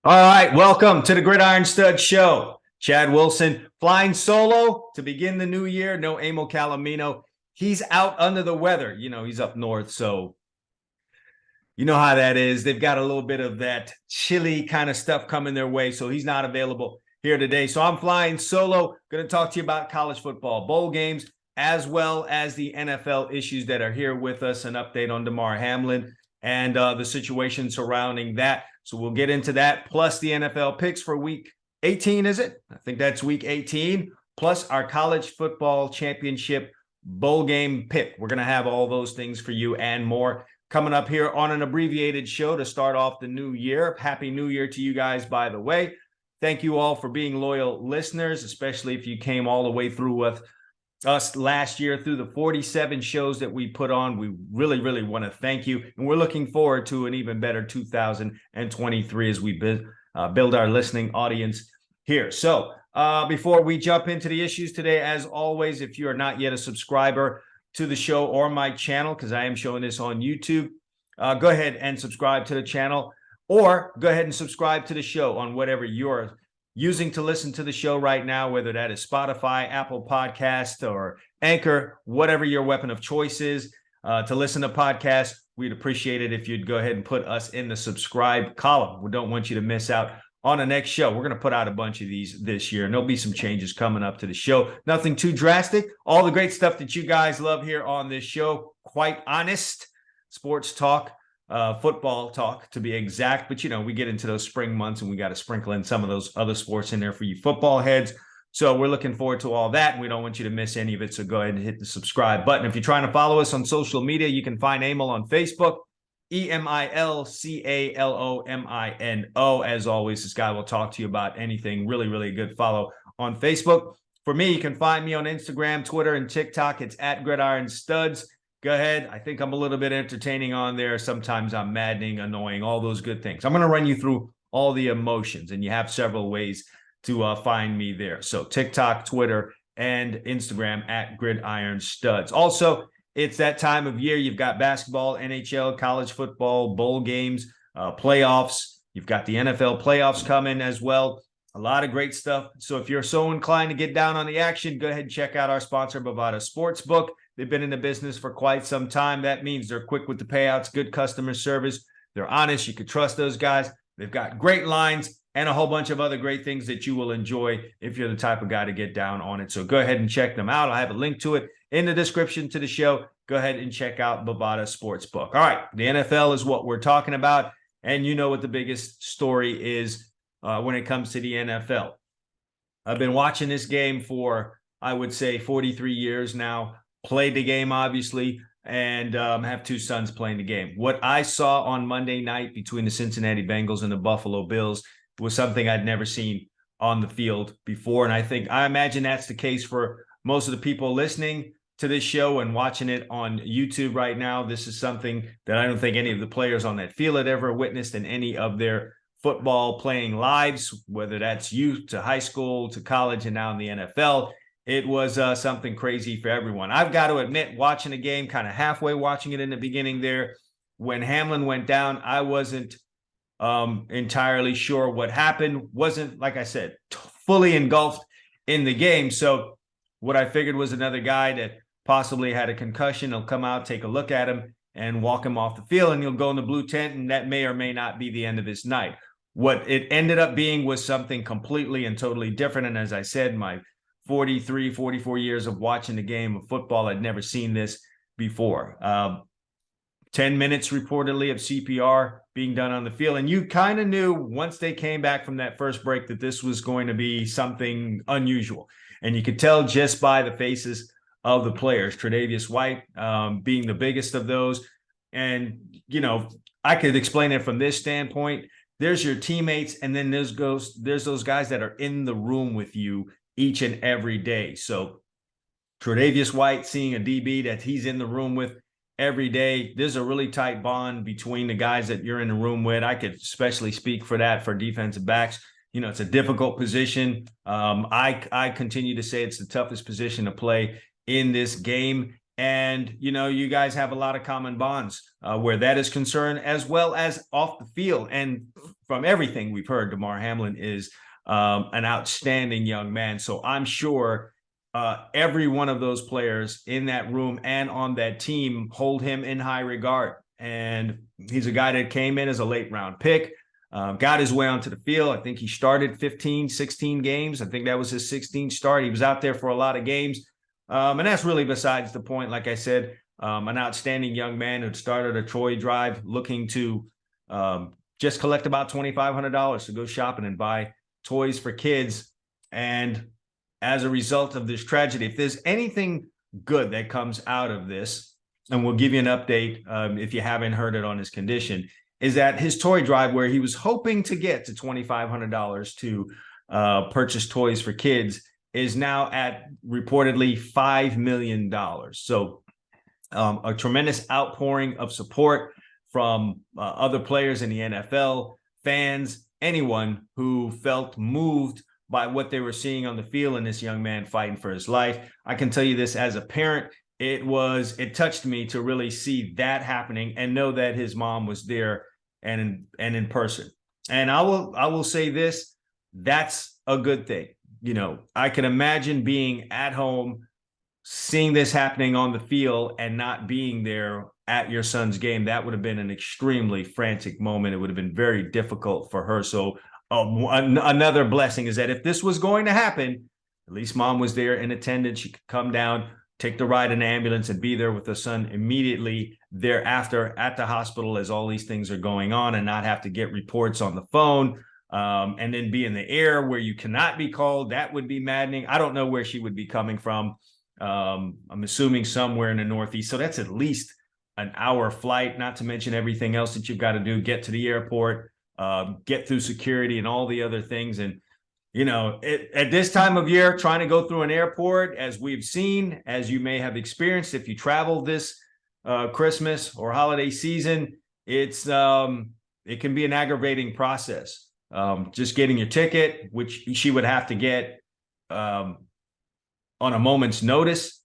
All right, welcome to the Gridiron Stud Show. Chad Wilson flying solo to begin the new year. No Emil Calomino. He's out under the weather. He's up north, so you know how that is. They've got a little bit of that chilly kind of stuff coming their way, so he's not available here today. So I'm flying solo. Going to talk to you about college football bowl games, as well as the NFL issues that are here with us, an update on Damar Hamlin and the situation surrounding that. So we'll get into that, plus the NFL picks for week 18, is it? I think that's week 18, plus our college football championship bowl game pick. We're going to have all those things for you and more coming up here on an abbreviated show to start off the new year. Happy New Year to you guys, by the way. Thank you all for being loyal listeners, especially if you came all the way through with us last year through the 47 shows that we put on. We really, really want to thank you. And we're looking forward to an even better 2023 as we build our listening audience here. So before we jump into the issues today, as always, if you are not yet a subscriber to the show or my channel, because I am showing this on YouTube, go ahead and subscribe to the channel, or go ahead and subscribe to the show on whatever you're using to listen to the show right now, whether that is Spotify, Apple Podcast, or Anchor, whatever your weapon of choice is to listen to podcasts. We'd appreciate it if you'd go ahead and put us in the subscribe column. We don't want you to miss out on the next show. We're going to put out a bunch of these this year, and there'll be some changes coming up to the show. Nothing too drastic. All the great stuff that you guys love here on this show. Quite honest sports talk. Football talk to be exact, but we get into those spring months and we got to sprinkle in some of those other sports in there for you football heads. So we're looking forward to all that, and we don't want you to miss any of it. So go ahead and hit the subscribe button. If you're trying to follow us on social media, you can find Emil on Facebook, EMILCALOMINO. As always, this guy will talk to you about anything. Really, really good follow on Facebook. For me, you can find me on Instagram, Twitter, and TikTok. It's at GridironStuds. Go ahead. I think I'm a little bit entertaining on there. Sometimes I'm maddening, annoying, all those good things. I'm going to run you through all the emotions, and you have several ways to find me there. So TikTok, Twitter, and Instagram at GridironStuds. Also, it's that time of year. You've got basketball, NHL, college football, bowl games, playoffs. You've got the NFL playoffs coming as well. A lot of great stuff. So if you're so inclined to get down on the action, go ahead and check out our sponsor, Bovada Sportsbook. They've been in the business for quite some time. That means they're quick with the payouts, good customer service. They're honest. You can trust those guys. They've got great lines and a whole bunch of other great things that you will enjoy if you're the type of guy to get down on it. So go ahead and check them out. I have a link to it in the description to the show. Go ahead and check out Bovada Sportsbook. All right, the NFL is what we're talking about, and you know what the biggest story is when it comes to the NFL. I've been watching this game for, I would say, 43 years now. Played the game, obviously, and have two sons playing the game. What I saw on Monday night between the Cincinnati Bengals and the Buffalo Bills was something I'd never seen on the field before. And I imagine that's the case for most of the people listening to this show and watching it on YouTube right now. This is something that I don't think any of the players on that field had ever witnessed in any of their football playing lives, whether that's youth to high school to college and now in the NFL. It was something crazy for everyone. I've got to admit, watching the game, kind of halfway watching it in the beginning there, when Hamlin went down, I wasn't entirely sure what happened. Wasn't, like I said, fully engulfed in the game. So what I figured was another guy that possibly had a concussion. He'll come out, take a look at him, and walk him off the field, and he'll go in the blue tent, and that may or may not be the end of his night. What it ended up being was something completely and totally different. And as I said, my 43, 44 years of watching the game of football, I'd never seen this before. 10 minutes reportedly of CPR being done on the field. And you kind of knew once they came back from that first break that this was going to be something unusual. And you could tell just by the faces of the players, Tre'Davious White being the biggest of those. And, I could explain it from this standpoint. There's your teammates, and then there's those guys that are in the room with you each and every day. So Tre'Davious White, seeing a DB that he's in the room with every day, there's a really tight bond between the guys that you're in the room with. I could especially speak for that for defensive backs. It's a difficult position. I continue to say it's the toughest position to play in this game. And, you guys have a lot of common bonds where that is concerned, as well as off the field. And from everything we've heard, Damar Hamlin is an outstanding young man. So I'm sure every one of those players in that room and on that team hold him in high regard. And he's a guy that came in as a late round pick, got his way onto the field. I think he started 15, 16 games. I think that was his 16th start. He was out there for a lot of games. And that's really besides the point. Like I said, an outstanding young man who started a Troy drive looking to just collect about $2,500 to go shopping and buy toys for kids. And as a result of this tragedy, if there's anything good that comes out of this, and we'll give you an update if you haven't heard it on his condition, is that his toy drive, where he was hoping to get to $2,500 to purchase toys for kids, is now at reportedly $5 million. So a tremendous outpouring of support from other players in the NFL, fans, anyone who felt moved by what they were seeing on the field in this young man fighting for his life. I can tell you this as a parent, it touched me to really see that happening and know that his mom was there and in person. And I will say this, that's a good thing. You know, I can imagine being at home, seeing this happening on the field and not being there at your son's game. That would have been an extremely frantic moment. It would have been very difficult for her. So another blessing is that if this was going to happen, at least mom was there in attendance. She could come down, take the ride in the ambulance, and be there with her son immediately thereafter at the hospital as all these things are going on, and not have to get reports on the phone and then be in the air where you cannot be called. That would be maddening. I don't know where she would be coming from. I'm assuming somewhere in the Northeast. So that's at least an hour flight, not to mention everything else that you've got to do, get to the airport, get through security and all the other things. And, you know, at this time of year, trying to go through an airport, as we've seen, as you may have experienced, if you travel this Christmas or holiday season, it can be an aggravating process. Just getting your ticket, which she would have to get on a moment's notice.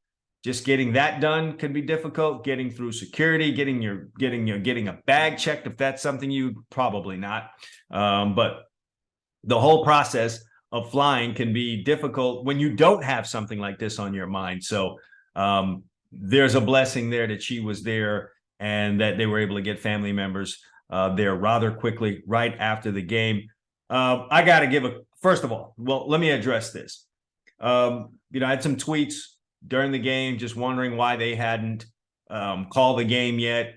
Just getting that done can be difficult. Getting through security, getting a bag checked, if that's something you probably not. But the whole process of flying can be difficult when you don't have something like this on your mind. So there's a blessing there that she was there and that they were able to get family members there rather quickly right after the game. I got to first of all, let me address this. I had some tweets during the game, just wondering why they hadn't called the game yet.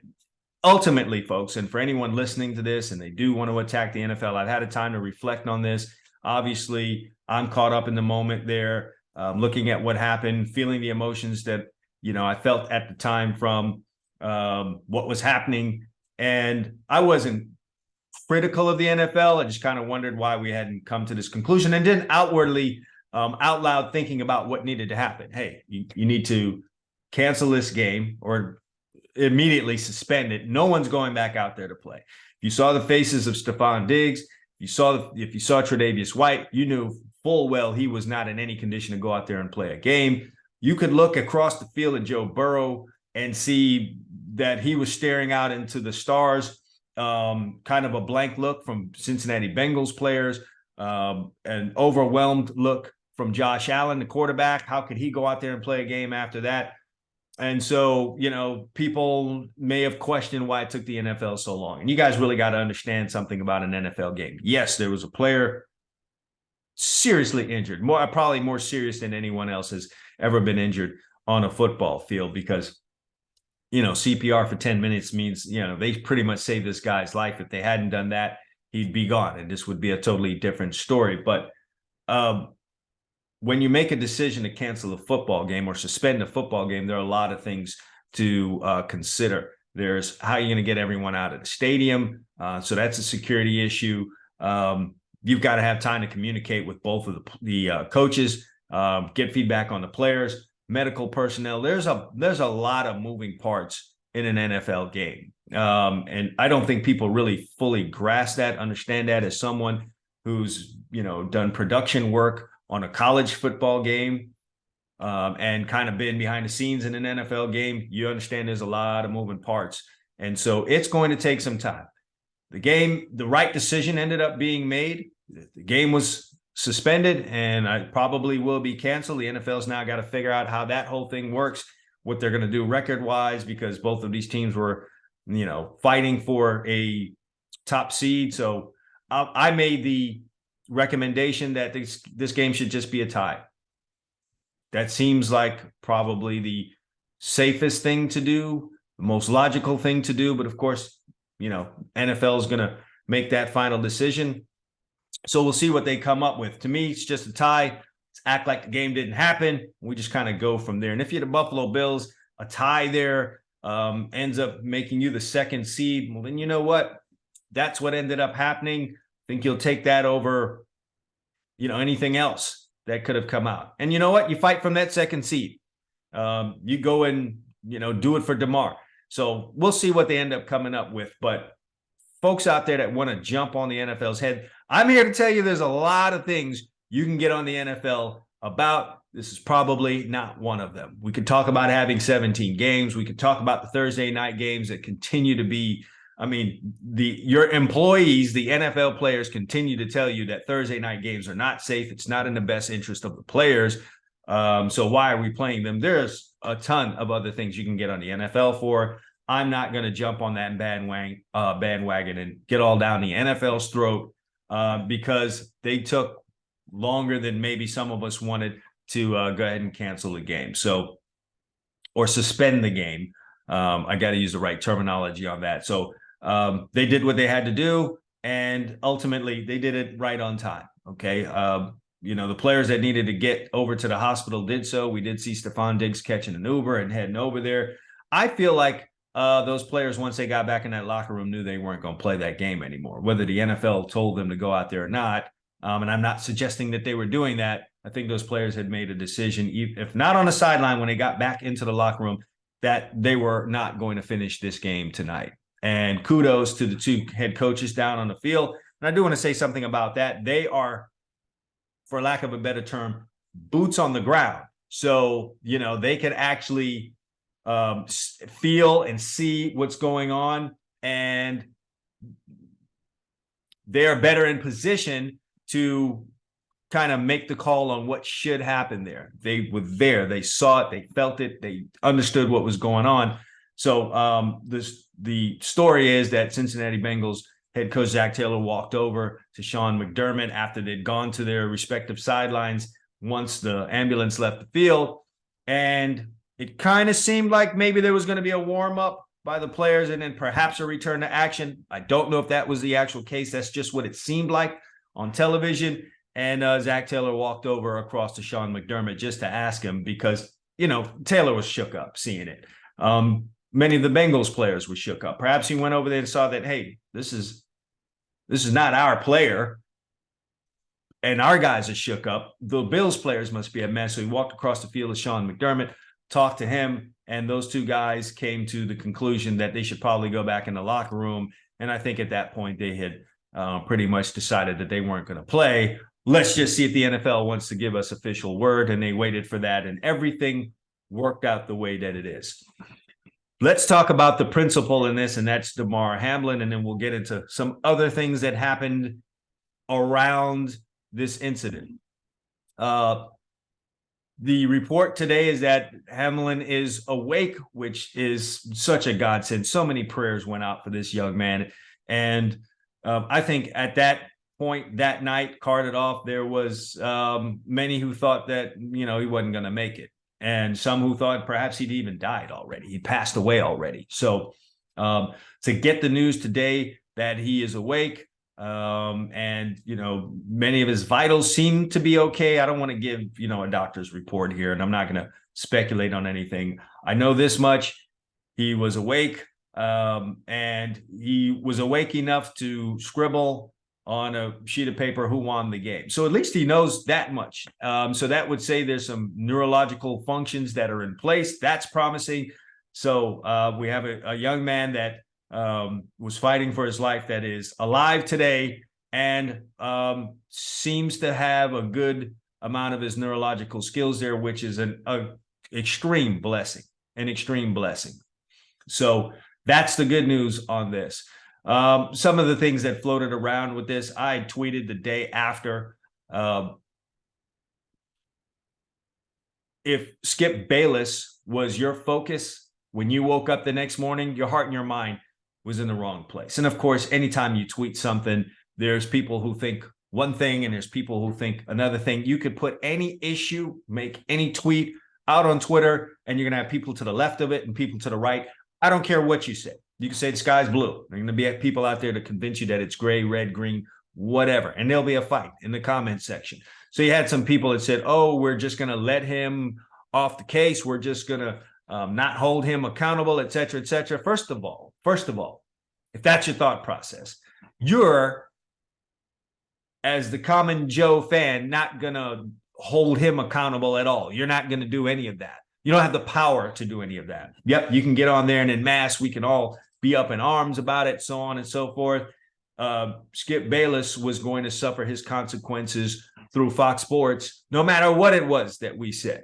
Ultimately, folks, and for anyone listening to this and they do want to attack the NFL, I've had a time to reflect on this. Obviously, I'm caught up in the moment there, looking at what happened, feeling the emotions that, I felt at the time from what was happening. And I wasn't critical of the NFL. I just kind of wondered why we hadn't come to this conclusion, and didn't outwardly out loud thinking about what needed to happen. Hey, you need to cancel this game or immediately suspend it. No one's going back out there to play. You saw the faces of Stephon Diggs. If you saw Tre'Davious White, you knew full well he was not in any condition to go out there and play a game. You could look across the field at Joe Burrow and see that he was staring out into the stars, kind of a blank look from Cincinnati Bengals players, an overwhelmed look from Josh Allen, the quarterback. How could he go out there and play a game after that? And so, people may have questioned why it took the NFL so long. And you guys really got to understand something about an NFL game. Yes, there was a player seriously injured, probably more serious than anyone else has ever been injured on a football field, because, CPR for 10 minutes means, they pretty much saved this guy's life. If they hadn't done that, he'd be gone, and this would be a totally different story. But when you make a decision to cancel a football game or suspend a football game, there are a lot of things to consider. There's how you're going to get everyone out of the stadium. So that's a security issue. You've got to have time to communicate with both of the coaches, get feedback on the players, medical personnel. There's a lot of moving parts in an NFL game. And I don't think people really fully grasp that, understand that. As someone who's, done production work on a college football game and kind of been behind the scenes in an NFL game, you understand there's a lot of moving parts. And so it's going to take some time. the right decision ended up being made. The game was suspended, and I probably will be canceled. The NFL's now got to figure out how that whole thing works, what they're going to do record-wise, because both of these teams were, fighting for a top seed. So I made the recommendation that this game should just be a tie. That seems like probably the safest thing to do, the most logical thing to do. But of course, NFL is going to make that final decision. So we'll see what they come up with. To me, it's just a tie. Let's act like the game didn't happen. We just kind of go from there. And if you're the Buffalo Bills, a tie there ends up making you the second seed. Well, then you know what? That's what ended up happening. I think you'll take that over, anything else that could have come out. And you know what? You fight from that second seed. You go and, do it for Damar. So we'll see what they end up coming up with. But folks out there that want to jump on the NFL's head, I'm here to tell you there's a lot of things you can get on the NFL about. This is probably not one of them. We could talk about having 17 games. We could talk about the Thursday night games that continue to be, your employees, the NFL players, continue to tell you that Thursday night games are not safe. It's not in the best interest of the players. So why are we playing them? There's a ton of other things you can get on the NFL for. I'm not going to jump on that bandwagon and get all down the NFL's throat because they took longer than maybe some of us wanted to go ahead and cancel the game. Or suspend the game. I got to use the right terminology on that. So they did what they had to do, and ultimately they did it right on time. Okay. The players that needed to get over to the hospital did so. We did see Stephon Diggs catching an Uber and heading over there. I feel like those players, once they got back in that locker room, knew they weren't going to play that game anymore, whether the NFL told them to go out there or not. And I'm not suggesting that they were doing that. I think those players had made a decision, if not on the sideline, when they got back into the locker room, that they were not going to finish this game tonight. And kudos to the two head coaches down on the field. And I do want to say something about that. They are, for lack of a better term, boots on the ground. So, they can actually feel and see what's going on, and they're better in position to kind of make the call on what should happen there. They were there, they saw it, they felt it, they understood what was going on. So the story is that Cincinnati Bengals head coach Zach Taylor walked over to Sean McDermott after they'd gone to their respective sidelines once the ambulance left the field. And it kind of seemed like maybe there was going to be a warm-up by the players and then perhaps a return to action. I don't know if that was the actual case. That's just what it seemed like on television. And Zach Taylor walked over across to Sean McDermott just to ask him because, Taylor was shook up seeing it. Many of the Bengals players were shook up. Perhaps he went over there and saw that, hey, this is not our player, and our guys are shook up. The Bills players must be a mess. So he walked across the field with Sean McDermott, talked to him, and those two guys came to the conclusion that they should probably go back in the locker room. And I think at that point they had pretty much decided that they weren't going to play. Let's just see if the NFL wants to give us official word, and they waited for that, and everything worked out the way that it is. Let's talk about the principal in this, and that's Damar Hamlin, and then we'll get into some other things that happened around this incident. The report today is that Hamlin is awake, which is such a godsend. So many prayers went out for this young man. And I think at that point that night, carted off, there was many who thought that, he wasn't going to make it. And some who thought perhaps he'd even died already. He passed away already. So to get the news today that he is awake, and many of his vitals seem to be okay. I don't want to give a doctor's report here, and I'm not going to speculate on anything. I know this much: he was awake, and he was awake enough to scribble on a sheet of paper who won the game. So at least he knows that much. So that would say there's some neurological functions that are in place. That's promising. So we have a young man that was fighting for his life, that is alive today, and seems to have a good amount of his neurological skills there, which is an extreme blessing. So that's the good news on this. Some of the things that floated around with this, I tweeted the day after. If Skip Bayless was your focus when you woke up the next morning, your heart and your mind was in the wrong place. And of course, anytime you tweet something, there's people who think one thing and there's people who think another thing. You could put any issue, make any tweet out on Twitter, and you're going to have people to the left of it and people to the right. I don't care what you say. You can say the sky's blue. There are going to be people out there to convince you that it's gray, red, green, whatever. And there'll be a fight in the comment section. So you had some people that said, oh, we're just going to let him off the case. We're just going to not hold him accountable, et cetera, et cetera. First of all, if that's your thought process, you're, as the common Joe fan, not going to hold him accountable at all. You're not going to do any of that. You don't have the power to do any of that. Yep, you can get on there and en masse, we can all be up in arms about it, so on and so forth. Skip Bayless was going to suffer his consequences through Fox Sports, no matter what it was that we said.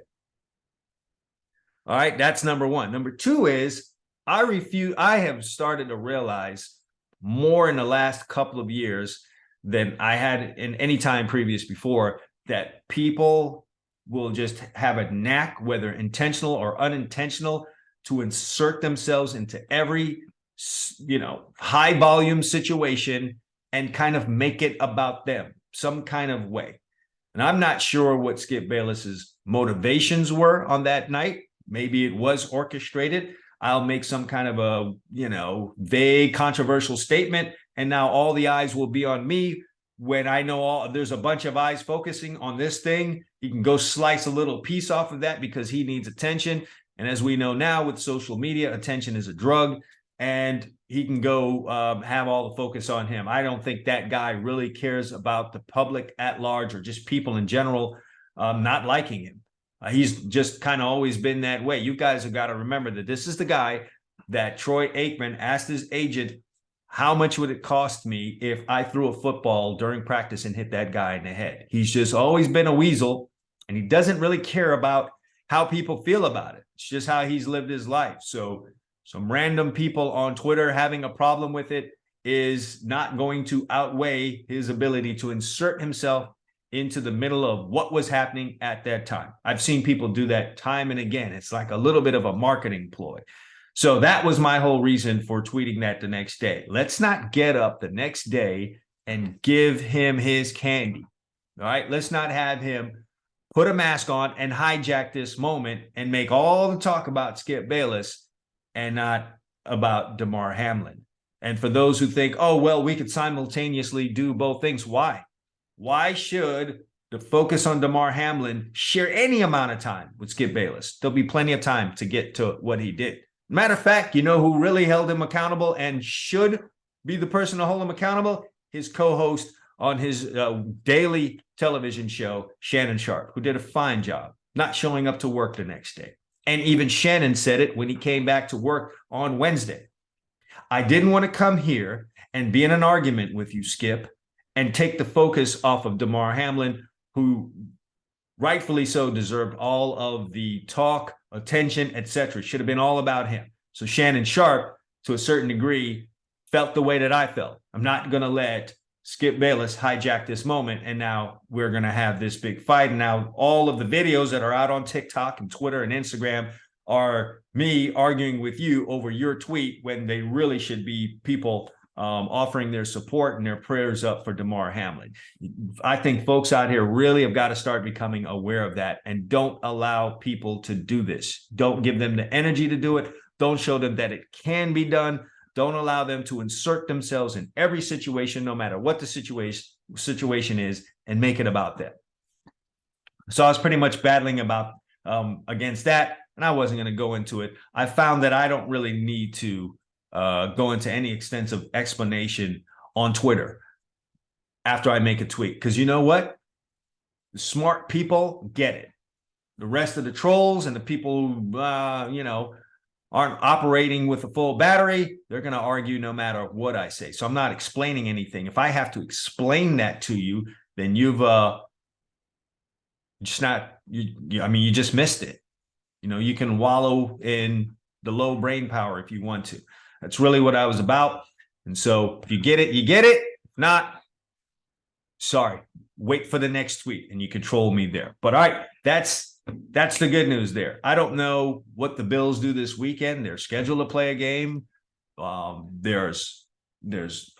All right, that's number one. Number two is I have started to realize more in the last couple of years than I had in any time previous before, that people will just have a knack, whether intentional or unintentional, to insert themselves into every, high volume situation and kind of make it about them some kind of way. And I'm not sure what Skip Bayless's motivations were on that night. Maybe it was orchestrated. I'll make some kind of a, vague, controversial statement, and now all the eyes will be on me. When I know there's a bunch of eyes focusing on this thing, he can go slice a little piece off of that because he needs attention. And as we know now with social media, attention is a drug, and he can go have all the focus on him. I don't think that guy really cares about the public at large or just people in general not liking him. He's just kind of always been that way. You guys have got to remember that this is the guy that Troy Aikman asked his agent, how much would it cost me if I threw a football during practice and hit that guy in the head? He's just always been a weasel, and he doesn't really care about how people feel about it. It's just how he's lived his life. So some random people on Twitter having a problem with it is not going to outweigh his ability to insert himself into the middle of what was happening at that time. I've seen people do that time and again. It's like a little bit of a marketing ploy. So that was my whole reason for tweeting that the next day. Let's not get up the next day and give him his candy. All right. Let's not have him put a mask on and hijack this moment and make all the talk about Skip Bayless and not about Damar Hamlin. And for those who think, oh, well, we could simultaneously do both things. Why? Why should the focus on Damar Hamlin share any amount of time with Skip Bayless? There'll be plenty of time to get to what he did. Matter of fact, you know who really held him accountable and should be the person to hold him accountable? His co-host on his daily television show, Shannon Sharpe, who did a fine job not showing up to work the next day. And even Shannon said it when he came back to work on Wednesday. I didn't want to come here and be in an argument with you, Skip, and take the focus off of Damar Hamlin, who rightfully so deserved all of the talk, attention, etc. It should have been all about him. So Shannon Sharpe, to a certain degree, felt the way that I felt. I'm not going to let Skip Bayless hijack this moment, and now we're going to have this big fight. And now all of the videos that are out on TikTok and Twitter and Instagram are me arguing with you over your tweet when they really should be people offering their support and their prayers up for Damar Hamlin. I think folks out here really have got to start becoming aware of that, and don't allow people to do this. Don't give them the energy to do it. Don't show them that it can be done. Don't allow them to insert themselves in every situation, no matter what the situation is, and make it about them. So I was pretty much battling about against that, and I wasn't going to go into it. I found that I don't really need to go into any extensive explanation on Twitter after I make a tweet. Because you know what? The smart people get it. The rest of the trolls and the people who, aren't operating with a full battery, they're going to argue no matter what I say. So I'm not explaining anything. If I have to explain that to you, then you've you just missed it. You can wallow in the low brain power if you want to. That's really what I was about. And so if you get it, you get it. If not, sorry, wait for the next tweet and you control me there. But all right, that's the good news there. I don't know what the Bills do this weekend. They're scheduled to play a game. There's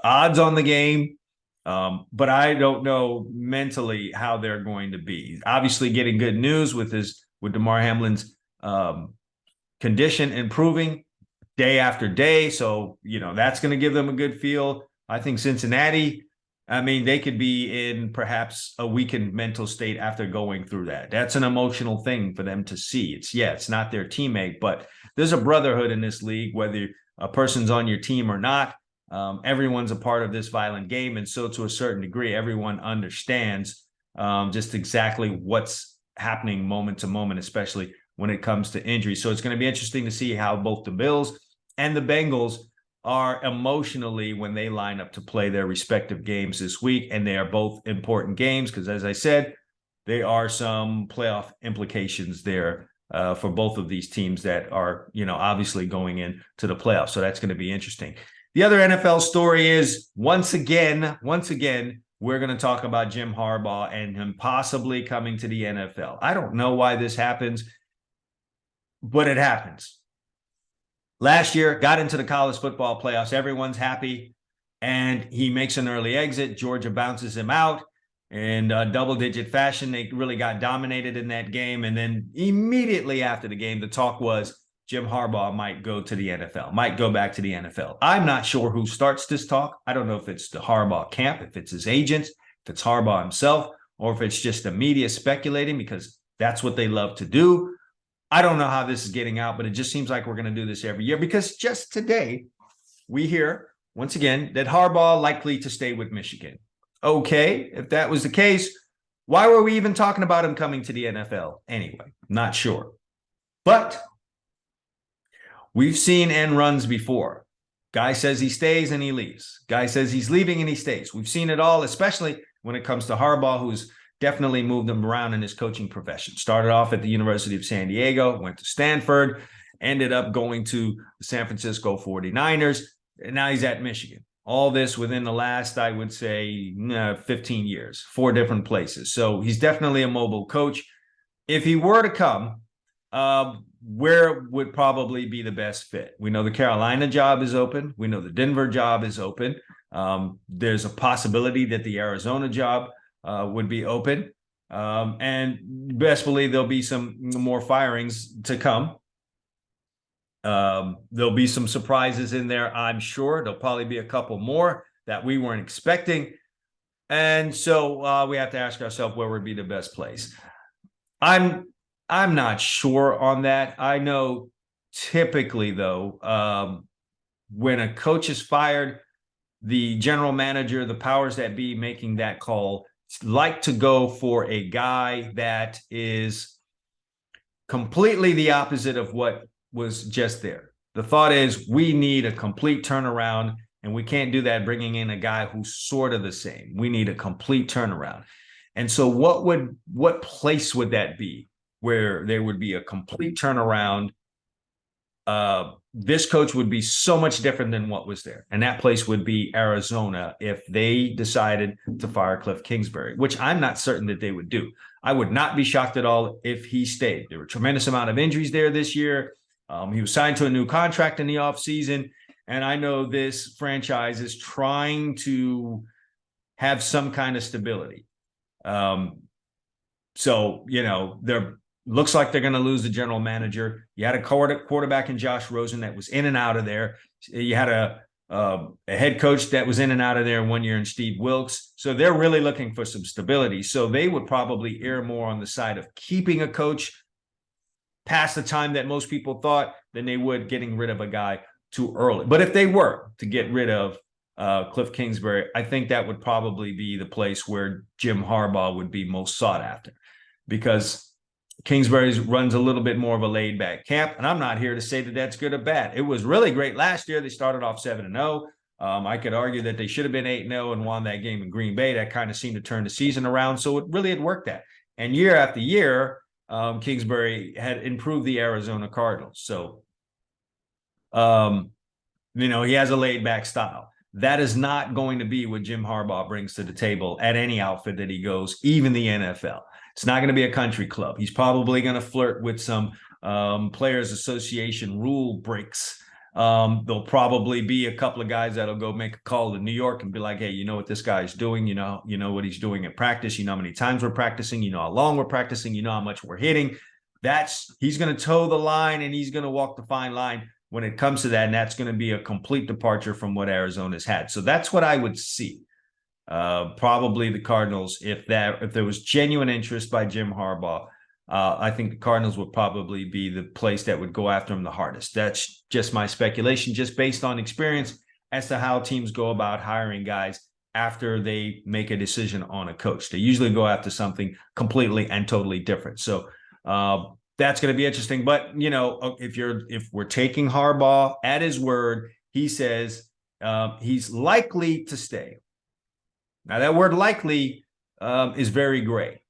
odds on the game. But I don't know mentally how they're going to be. Obviously, getting good news with Damar Hamlin's condition improving day after day. So, that's going to give them a good feel. I think Cincinnati, they could be in perhaps a weakened mental state after going through that. That's an emotional thing for them to see. It's not their teammate, but there's a brotherhood in this league, whether a person's on your team or not. Everyone's a part of this violent game. And so to a certain degree, everyone understands just exactly what's happening moment to moment, especially when it comes to injury. So it's going to be interesting to see how both the Bills and the Bengals are emotionally when they line up to play their respective games this week. And they are both important games because, as I said, there are some playoff implications there for both of these teams that are, obviously going into the playoffs. So that's going to be interesting. The other NFL story is once again, we're going to talk about Jim Harbaugh and him possibly coming to the NFL. I don't know why this happens, but it happens. Last year, got into the college football playoffs. Everyone's happy, and he makes an early exit. Georgia bounces him out in double-digit fashion. They really got dominated in that game, and then immediately after the game, the talk was Jim Harbaugh might go to the NFL, might go back to the NFL. I'm not sure who starts this talk. I don't know if it's the Harbaugh camp, if it's his agents, if it's Harbaugh himself, or if it's just the media speculating because that's what they love to do. I don't know how this is getting out, but it just seems like we're going to do this every year because just today we hear once again that Harbaugh likely to stay with Michigan. Okay, if that was the case, why were we even talking about him coming to the NFL anyway? Not sure. But we've seen end runs before. Guy says he stays and he leaves. Guy says he's leaving and he stays. We've seen it all, especially when it comes to Harbaugh, who's definitely moved him around in his coaching profession. Started off at the University of San Diego, went to Stanford, ended up going to the San Francisco 49ers, and now he's at Michigan. All this within the last, I would say, 15 years, 4 different places. So he's definitely a mobile coach. If he were to come, where would probably be the best fit? We know the Carolina job is open. We know the Denver job is open. There's a possibility that the Arizona job would be open. And best believe there'll be some more firings to come. There'll be some surprises in there, I'm sure. There'll probably be a couple more that we weren't expecting. And so we have to ask ourselves where would be the best place. I'm not sure on that. I know typically, though, when a coach is fired, the general manager, the powers that be making that call, like to go for a guy that is completely the opposite of what was just there. The thought is we need a complete turnaround, and we can't do that bringing in a guy who's sort of the same. We need a complete turnaround. And so what place would that be where there would be a complete turnaround? This coach would be so much different than what was there. And that place would be Arizona if they decided to fire Cliff Kingsbury, which I'm not certain that they would do. I would not be shocked at all if he stayed. There were a tremendous amount of injuries there this year. He was signed to a new contract in the offseason. And I know this franchise is trying to have some kind of stability. So, they're looks like they're going to lose the general manager. You had a quarterback in Josh Rosen that was in and out of there. You had a head coach that was in and out of there 1 year in Steve Wilkes. So they're really looking for some stability. So they would probably err more on the side of keeping a coach past the time that most people thought than they would getting rid of a guy too early. But if they were to get rid of Cliff Kingsbury, I think that would probably be the place where Jim Harbaugh would be most sought after, because Kingsbury runs a little bit more of a laid-back camp, and I'm not here to say that that's good or bad. It was really great last year. They started off 7-0. I could argue that they should have been 8-0 and won that game in Green Bay. That kind of seemed to turn the season around, so it really had worked that. And year after year, Kingsbury had improved the Arizona Cardinals. So, he has a laid-back style. That is not going to be what Jim Harbaugh brings to the table at any outfit that he goes, even the NFL. It's not going to be a country club. He's probably going to flirt with some Players Association rule breaks. There'll probably be a couple of guys that'll go make a call to New York and be like, hey, you know what this guy's doing? You know what he's doing at practice. You know how many times we're practicing. You know how long we're practicing. You know how much we're hitting. He's going to toe the line, and he's going to walk the fine line when it comes to that, and that's going to be a complete departure from what Arizona's had. So that's what I would see. Probably the Cardinals, if there was genuine interest by Jim Harbaugh, I think the Cardinals would probably be the place that would go after him the hardest. That's just my speculation, just based on experience as to how teams go about hiring guys after they make a decision on a coach. They usually go after something completely and totally different. So that's going to be interesting. But, if we're taking Harbaugh at his word, he says he's likely to stay. Now, that word likely is very gray.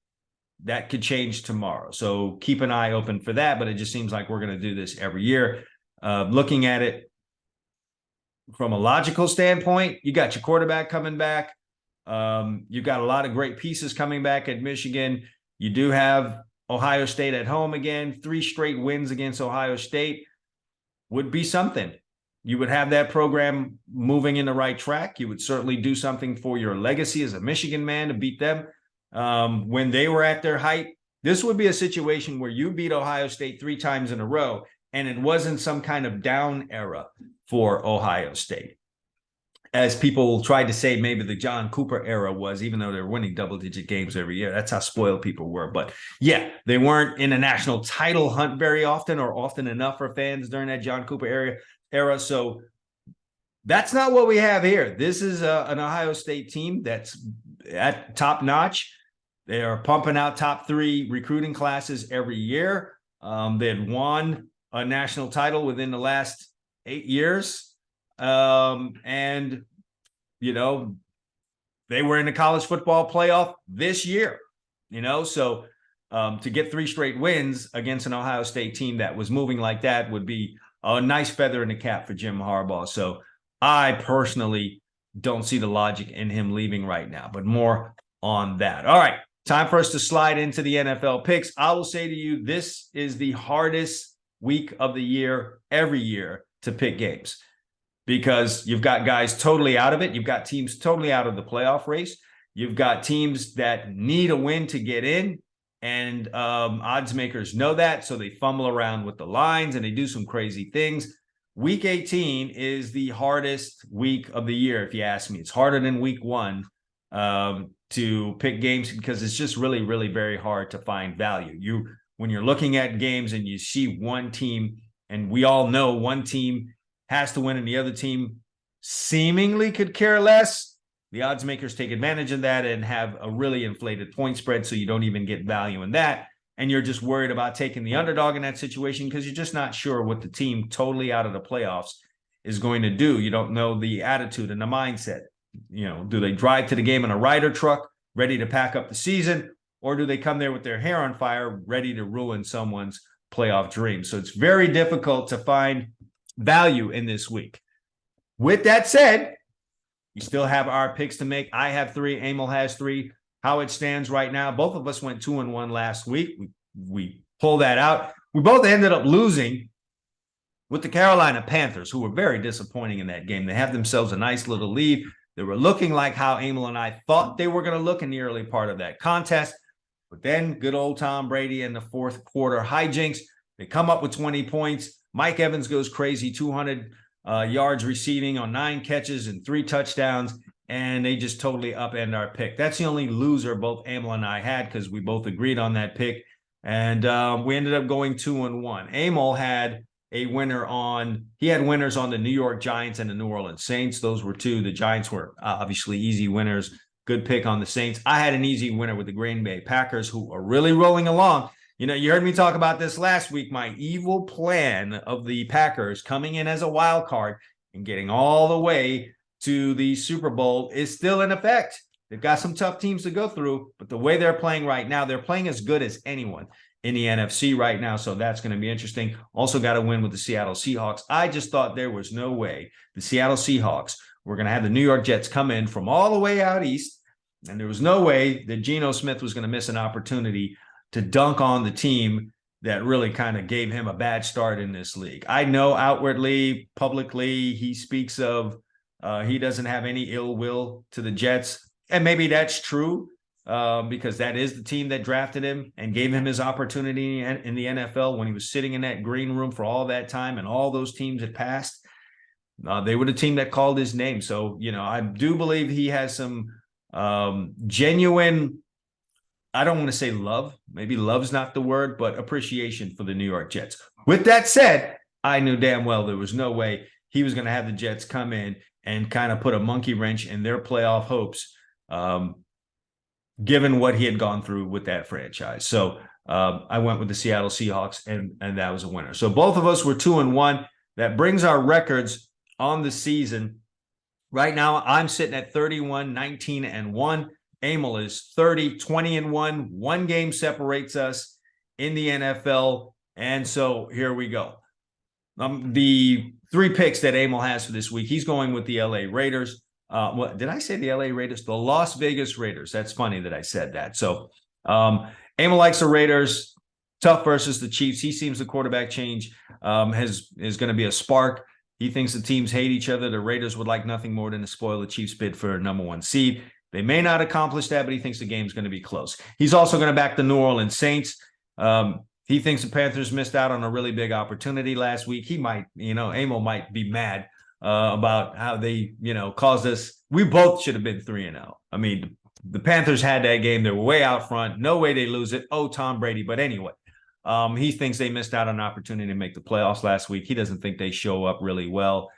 That could change tomorrow. So keep an eye open for that. But it just seems like we're going to do this every year. Looking at it from a logical standpoint, you got your quarterback coming back. You've got a lot of great pieces coming back at Michigan. You do have Ohio State at home again. 3 straight wins against Ohio State would be something. You would have that program moving in the right track. You would certainly do something for your legacy as a Michigan man to beat them when they were at their height. This would be a situation where you beat Ohio State 3 times in a row, and it wasn't some kind of down era for Ohio State. As people tried to say, maybe the John Cooper era was, even though they're winning double-digit games every year. That's how spoiled people were. But yeah, they weren't in a national title hunt very often, or often enough for fans during that John Cooper era. So that's not what we have here. This is an Ohio State team that's at top notch. They are pumping out top 3 recruiting classes every year. They had won a national title within the last 8 years. And they were in the college football playoff this year, so to get 3 straight wins against an Ohio State team that was moving like that would be a nice feather in the cap for Jim Harbaugh. So I personally don't see the logic in him leaving right now, but more on that. All right, time for us to slide into the NFL picks. I will say to you, this is the hardest week of the year every year to pick games, because you've got guys totally out of it. You've got teams totally out of the playoff race. You've got teams that need a win to get in, and odds makers know that, so they fumble around with the lines and they do some crazy things. Week 18 is the hardest week of the year, if you ask me. It's harder than week 1 to pick games, because it's just really, really very hard to find value. When you're looking at games and you see one team, and we all know one team has to win and the other team seemingly could care less, the odds makers take advantage of that and have a really inflated point spread, so you don't even get value in that. And you're just worried about taking the underdog in that situation because you're just not sure what the team totally out of the playoffs is going to do. You don't know the attitude and the mindset. Do they drive to the game in a Ryder truck ready to pack up the season, or do they come there with their hair on fire ready to ruin someone's playoff dream? So it's very difficult to find value in this week. With that said, you still have our picks to make. I have 3. Emil has 3. How it stands right now, both of us went 2-1 last week. We pulled that out. We both ended up losing with the Carolina Panthers, who were very disappointing in that game. They have themselves a nice little lead. They were looking like how Emil and I thought they were going to look in the early part of that contest. But then good old Tom Brady in the 4th quarter hijinks. They come up with 20 points. Mike Evans goes crazy, 200 yards receiving on 9 catches and 3 touchdowns, and they just totally upend our pick. That's the only loser both Emil and I had, because we both agreed on that pick, and we ended up going 2-1. Emil had winners on the New York Giants and the New Orleans Saints. Those were 2. The Giants were obviously easy winners. Good pick on the Saints. I had an easy winner with the Green Bay Packers, who are really rolling along. You heard me talk about this last week. My evil plan of the Packers coming in as a wild card and getting all the way to the Super Bowl is still in effect. They've got some tough teams to go through, but the way they're playing right now, they're playing as good as anyone in the NFC right now, so that's going to be interesting. Also got to win with the Seattle Seahawks. I just thought there was no way the Seattle Seahawks We're going to have the New York Jets come in from all the way out east, and there was no way that Geno Smith was going to miss an opportunity to dunk on the team that really kind of gave him a bad start in this league. I know outwardly, publicly, he speaks of he doesn't have any ill will to the Jets. And maybe that's true because that is the team that drafted him and gave him his opportunity in the NFL when he was sitting in that green room for all that time and all those teams had passed. They were the team that called his name. So, I do believe he has some genuine, I don't want to say love. Maybe love's not the word, but appreciation for the New York Jets. With that said, I knew damn well there was no way he was going to have the Jets come in and kind of put a monkey wrench in their playoff hopes, given what he had gone through with that franchise. So I went with the Seattle Seahawks, and that was a winner. So both of us were 2-1. That brings our records on the season. Right now, I'm sitting at 31, 19-1. Emil is 30, 20-1. One game separates us in the NFL. And so here we go. The 3 picks that Emil has for this week, he's going with the LA Raiders. Did I say the LA Raiders? The Las Vegas Raiders. That's funny that I said that. So Emil likes the Raiders. Tough versus the Chiefs. He seems the quarterback change is going to be a spark. He thinks the teams hate each other. The Raiders would like nothing more than to spoil the Chiefs' bid for a number 1 seed. They may not accomplish that, but he thinks the game's going to be close. He's also going to back the New Orleans Saints. He thinks the Panthers missed out on a really big opportunity last week. He might, Emil might be mad about how they, caused us. We both should have been 3-0. I mean, the Panthers had that game. They were way out front. No way they lose it. Oh, Tom Brady. But anyway, he thinks they missed out on an opportunity to make the playoffs last week. He doesn't think they show up really well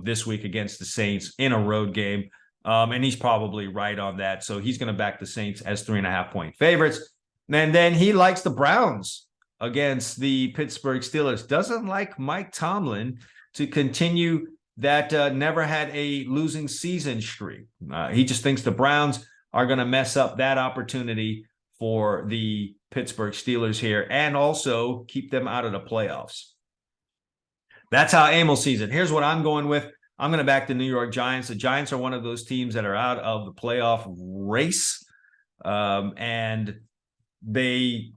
this week against the Saints in a road game. And he's probably right on that. So he's going to back the Saints as 3.5-point favorites. And then he likes the Browns against the Pittsburgh Steelers. Doesn't like Mike Tomlin to continue that never had a losing season streak. He just thinks the Browns are going to mess up that opportunity for the Pittsburgh Steelers here and also keep them out of the playoffs. That's how Emil sees it. Here's what I'm going with. I'm going to back the New York Giants. The Giants are one of those teams that are out of the playoff race. And the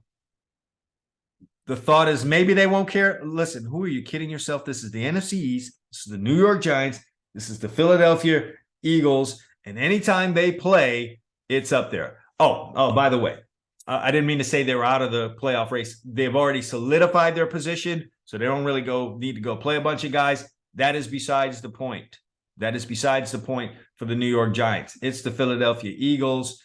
thought is maybe they won't care. Listen, who are you kidding yourself? This is the NFC East. This is the New York Giants. This is the Philadelphia Eagles. And anytime they play, it's up there. Oh, by the way, I didn't mean to say they were out of the playoff race. They've already solidified their position, so they don't really need to go play a bunch of guys. That is besides the point. That is besides the point for the New York Giants. It's the Philadelphia Eagles.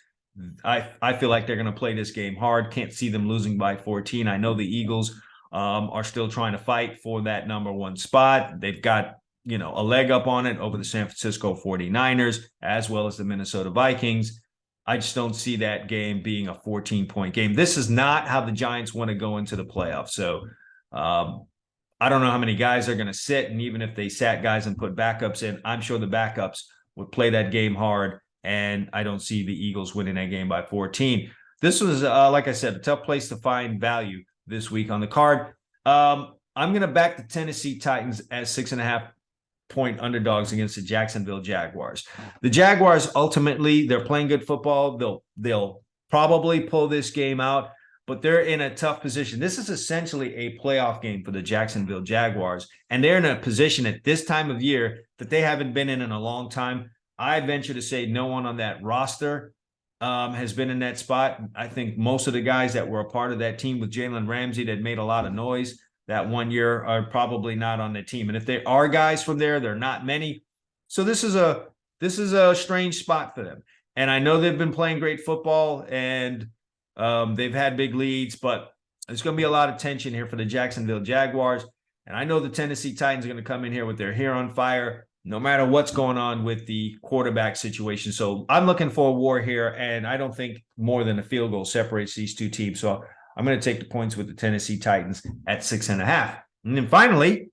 I feel like they're going to play this game hard. Can't see them losing by 14. I know the Eagles are still trying to fight for that number 1 spot. They've got, a leg up on it over the San Francisco 49ers, as well as the Minnesota Vikings. I just don't see that game being a 14-point game. This is not how the Giants want to go into the playoffs. So I don't know how many guys are going to sit. And even if they sat guys and put backups in, I'm sure the backups would play that game hard. And I don't see the Eagles winning that game by 14. This was, like I said, a tough place to find value this week on the card. I'm going to back the Tennessee Titans as 6.5-point underdogs against the Jacksonville Jaguars. The Jaguars, ultimately, they're playing good football. They'll probably pull this game out, but they're in a tough position. This is essentially a playoff game for the Jacksonville Jaguars, and they're in a position at this time of year that they haven't been in a long time. I venture to say no one on that roster has been in that spot. I think most of the guys that were a part of that team with Jalen Ramsey that made a lot of noise that one year are probably not on the team. And if there are guys from there, they're not many. So this is a strange spot for them. And I know they've been playing great football and they've had big leads, but there's going to be a lot of tension here for the Jacksonville Jaguars. And I know the Tennessee Titans are going to come in here with their hair on fire, no matter what's going on with the quarterback situation. So I'm looking for a war here, and I don't think more than a field goal separates these two teams. So I'm going to take the points with the Tennessee Titans at 6.5. And then finally,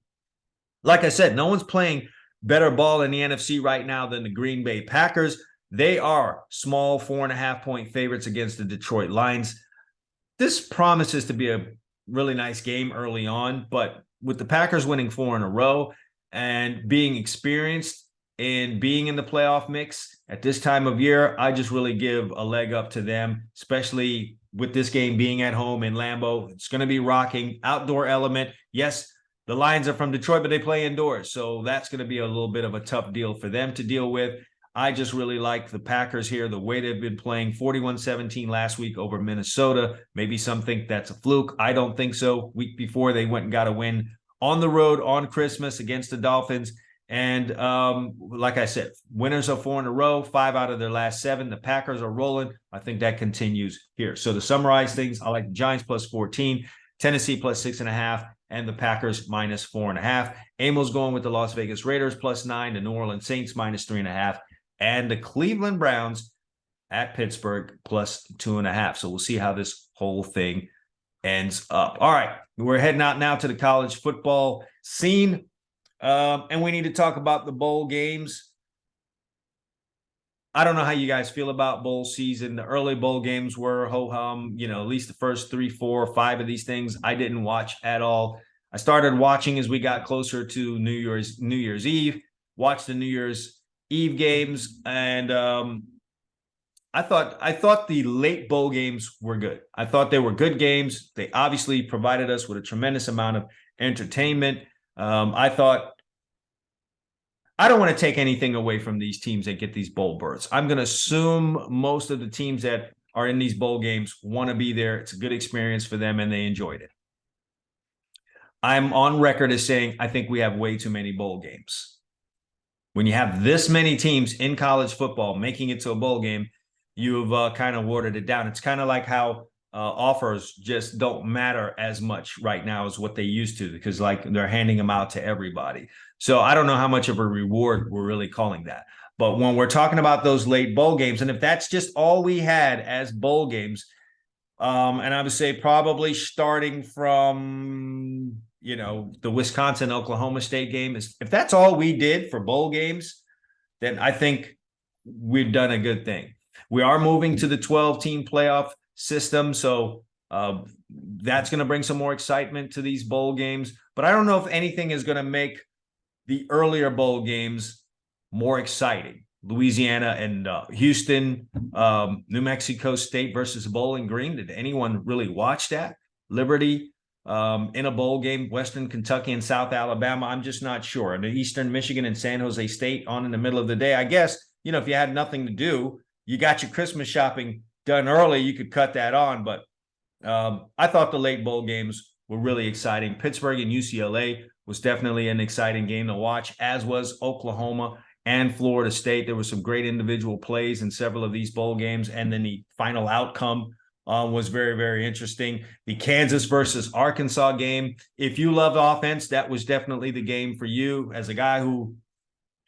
like I said, no one's playing better ball in the NFC right now than the Green Bay Packers. They are small 4.5-point favorites against the Detroit Lions. This promises to be a really nice game early on, but with the Packers winning 4 in a row and being experienced, in being in the playoff mix at this time of year, I just really give a leg up to them, especially with this game being at home in Lambeau. It's going to be rocking, outdoor element. Yes, the Lions are from Detroit, but they play indoors. So that's going to be a little bit of a tough deal for them to deal with. I just really like the Packers here, the way they've been playing 41-17 last week over Minnesota. Maybe some think that's a fluke. I don't think so. Week before, they went and got a win on the road on Christmas against the Dolphins. And like I said, winners are 4 in a row, 5 out of their last 7. The Packers are rolling. I think that continues here. So to summarize things, I like the Giants plus 14, Tennessee plus 6.5, and the Packers minus 4.5. Amo's going with the Las Vegas Raiders plus 9, the New Orleans Saints minus 3.5, and the Cleveland Browns at Pittsburgh plus 2.5. So we'll see how this whole thing ends up. All right, we're heading out now to the college football scene. And we need to talk about the bowl games. I don't know how you guys feel about bowl season. The early bowl games were ho-hum, at least the first 3, 4, 5 of these things I didn't watch at all. I started watching as we got closer to New Year's Eve, watched the New Year's Eve games, and I thought the late bowl games were good. I thought they were good games. They obviously provided us with a tremendous amount of entertainment. I don't want to take anything away from these teams that get these bowl berths. I'm going to assume most of the teams that are in these bowl games want to be there. It's a good experience for them, and they enjoyed it. I'm on record as saying I think we have way too many bowl games. When you have this many teams in college football making it to a bowl game, you've kind of watered it down. It's kind of like how offers just don't matter as much right now as what they used to, because they're handing them out to everybody. So I don't know how much of a reward we're really calling that. But when we're talking about those late bowl games, and if that's just all we had as bowl games, and I would say probably starting from, the Wisconsin-Oklahoma State game, if that's all we did for bowl games, then I think we've done a good thing. We are moving to the 12-team playoff system, so that's going to bring some more excitement to these bowl games. But I don't know if anything is going to make the earlier bowl games more exciting. Louisiana and Houston, New Mexico State versus Bowling Green. Did anyone really watch that? Liberty in a bowl game, Western Kentucky and South Alabama. I'm just not sure. And Eastern Michigan and San Jose State on in the middle of the day. I guess, if you had nothing to do, you got your Christmas shopping done early, you could cut that on. But I thought the late bowl games were really exciting. Pittsburgh and UCLA was definitely an exciting game to watch, as was Oklahoma and Florida State. There were some great individual plays in several of these bowl games, and then the final outcome was very, very interesting. The Kansas versus Arkansas game, if you love offense, that was definitely the game for you. As a guy who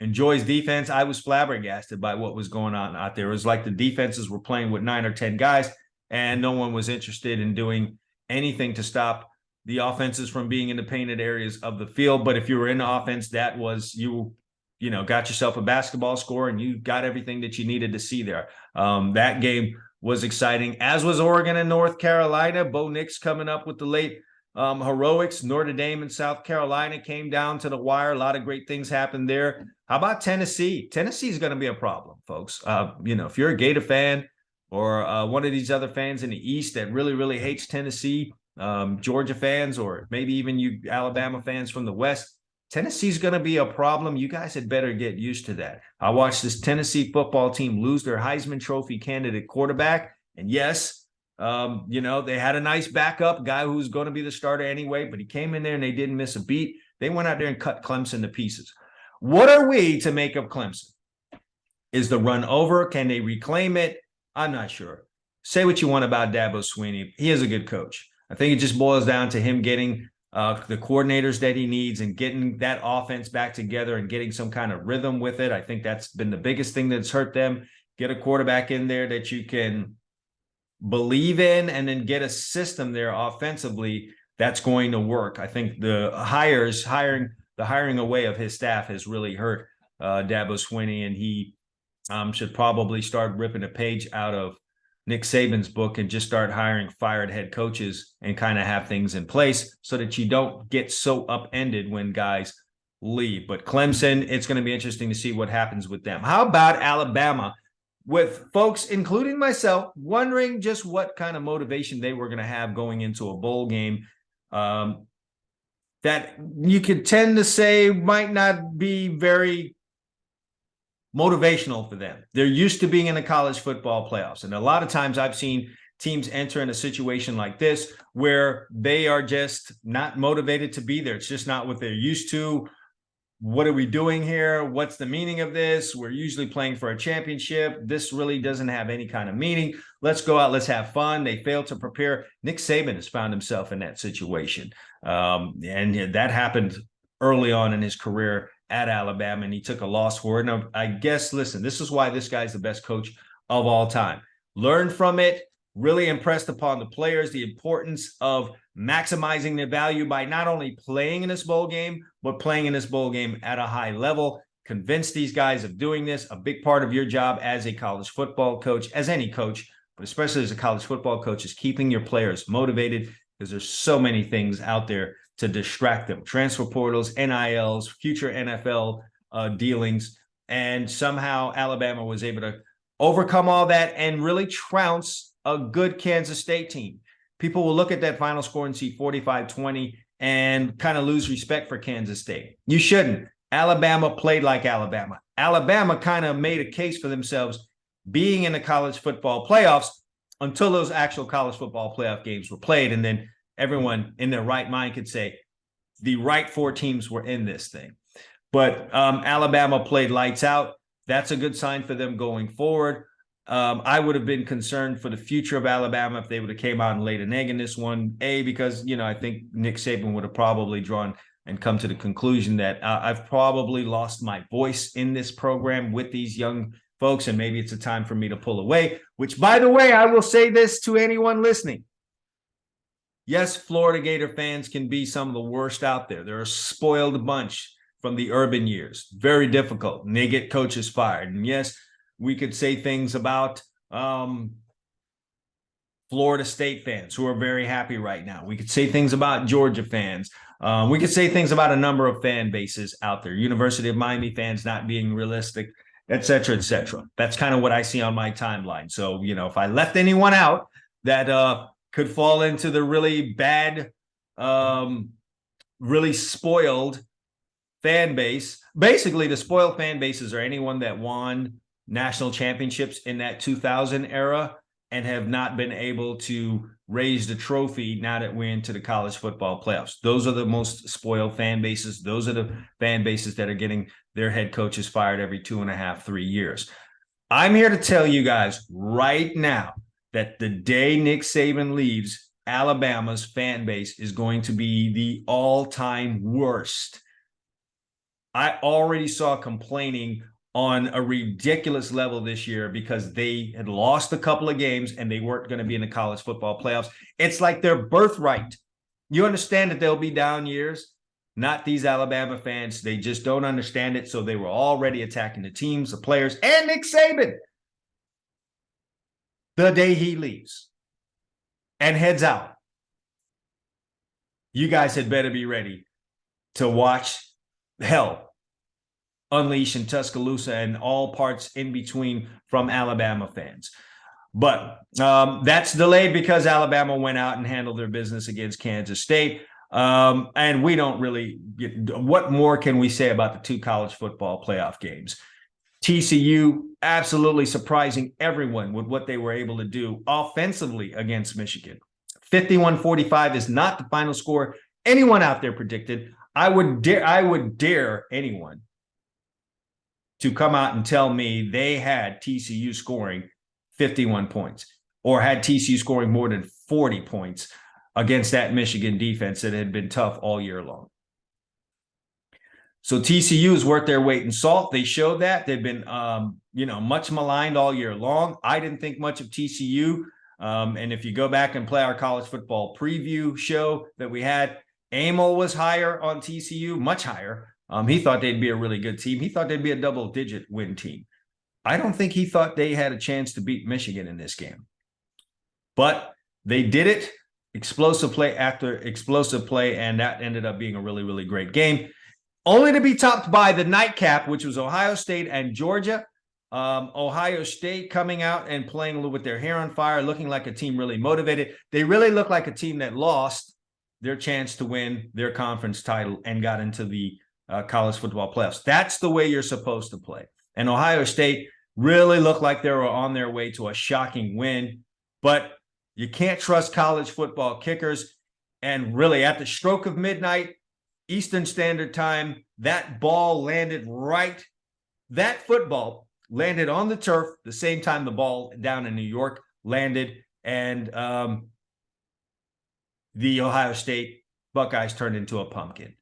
enjoys defense, I was flabbergasted by what was going on out there. It was like the defenses were playing with 9 or 10 guys, and no one was interested in doing anything to stop the offenses from being in the painted areas of the field. But if you were in the offense, that was you got yourself a basketball score, and you got everything that you needed to see there. That game was exciting, as was Oregon and North Carolina. Bo Nix coming up with the late heroics. Notre Dame and South Carolina came down to the wire. A lot of great things happened there. How about Tennessee? Tennessee is going to be a problem, folks. If you're a Gator fan or one of these other fans in the East that really, really hates Tennessee, Georgia fans, or maybe even you Alabama fans from the West, Tennessee's going to be a problem. You guys had better get used to that. I watched this Tennessee football team lose their Heisman Trophy candidate quarterback. And yes, they had a nice backup guy who's going to be the starter anyway, but he came in there and they didn't miss a beat. They went out there and cut Clemson to pieces. What are we to make of Clemson? Is the run over? Can they reclaim it? I'm not sure. Say what you want about Dabo Swinney. He is a good coach. I think it just boils down to him getting the coordinators that he needs and getting that offense back together and getting some kind of rhythm with it. I think that's been the biggest thing that's hurt them. Get a quarterback in there that you can believe in, and then get a system there offensively that's going to work. I think the hiring away of his staff has really hurt Dabo Swinney, and he should probably start ripping a page out of Nick Saban's book and just start hiring fired head coaches and kind of have things in place so that you don't get so upended when guys leave. But Clemson, it's going to be interesting to see what happens with them. How about Alabama? With folks, including myself, wondering just what kind of motivation they were going to have going into a bowl game that you could tend to say might not be very motivational for them. They're used to being in the college football playoffs. And a lot of times I've seen teams enter in a situation like this where they are just not motivated to be there. It's just not what they're used to. What are we doing here? What's the meaning of this? We're usually playing for a championship. This really doesn't have any kind of meaning. Let's go out. Let's have fun. They failed to prepare. Nick Saban has found himself in that situation. And that happened early on in his career at Alabama, and he took a loss for it. And I guess, listen, this is why this guy's the best coach of all time. Learn from it. Really impressed upon the players the importance of maximizing their value by not only playing in this bowl game, but playing in this bowl game at a high level. Convince these guys of doing this. A big part of your job as a college football coach, as any coach, but especially as a college football coach, is keeping your players motivated, because there's so many things out there to distract them. Transfer portals, NILs, future NFL dealings. And somehow Alabama was able to overcome all that and really trounce a good Kansas State team. People will look at that final score and see 45-20 and kind of lose respect for Kansas State. You shouldn't. Alabama played like Alabama. Alabama kind of made a case for themselves being in the college football playoffs until those actual college football playoff games were played. And then everyone in their right mind could say the right four teams were in this thing. But Alabama played lights out. That's a good sign for them going forward. I would have been concerned for the future of Alabama if they would have came out and laid an egg in this one. Because, I think Nick Saban would have probably drawn and come to the conclusion that I've probably lost my voice in this program with these young folks, and maybe it's a time for me to pull away, which, by the way, I will say this to anyone listening. Yes, Florida Gator fans can be some of the worst out there. They're a spoiled bunch from the urban years. Very difficult. And they get coaches fired. And yes, we could say things about Florida State fans who are very happy right now. We could say things about Georgia fans. We could say things about a number of fan bases out there. University of Miami fans not being realistic, et cetera, et cetera. That's kind of what I see on my timeline. So, if I left anyone out that could fall into the really bad, really spoiled fan base. Basically, the spoiled fan bases are anyone that won national championships in that 2000 era and have not been able to raise the trophy now that we're into the college football playoffs. Those are the most spoiled fan bases. Those are the fan bases that are getting their head coaches fired every 2.5, 3 years. I'm here to tell you guys right now that the day Nick Saban leaves, Alabama's fan base is going to be the all-time worst. I already saw complaining on a ridiculous level this year because they had lost a couple of games and they weren't going to be in the college football playoffs. It's like their birthright. You understand that there'll be down years? Not these Alabama fans. They just don't understand it. So they were already attacking the teams, the players, and Nick Saban the day he leaves and heads out. You guys had better be ready to watch hell unleash in Tuscaloosa and all parts in between from Alabama fans. But that's delayed because Alabama went out and handled their business against Kansas State. And we don't really what more can we say about the two college football playoff games? TCU absolutely surprising everyone with what they were able to do offensively against Michigan. 51-45 is not the final score anyone out there predicted. I would dare anyone to come out and tell me they had TCU scoring 51 points or had TCU scoring more than 40 points against that Michigan defense that had been tough all year long. So TCU is worth their weight in salt. They showed that. They've been, much maligned all year long. I didn't think much of TCU. And if you go back and play our college football preview show that we had, Amel was higher on TCU, much higher. He thought they'd be a really good team. He thought they'd be a double-digit win team. I don't think he thought they had a chance to beat Michigan in this game. But they did it. Explosive play after explosive play, and that ended up being a really, really great game. only to be topped by the nightcap, which was Ohio State and Georgia. Ohio State coming out and playing with their hair on fire, looking like a team really motivated. They really look like a team that lost their chance to win their conference title and got into the college football playoffs. That's the way you're supposed to play. And Ohio State really looked like they were on their way to a shocking win, but you can't trust college football kickers. And really, at the stroke of midnight, Eastern Standard Time, that football landed on the turf the same time the ball down in New York landed, and the Ohio State Buckeyes turned into a pumpkin.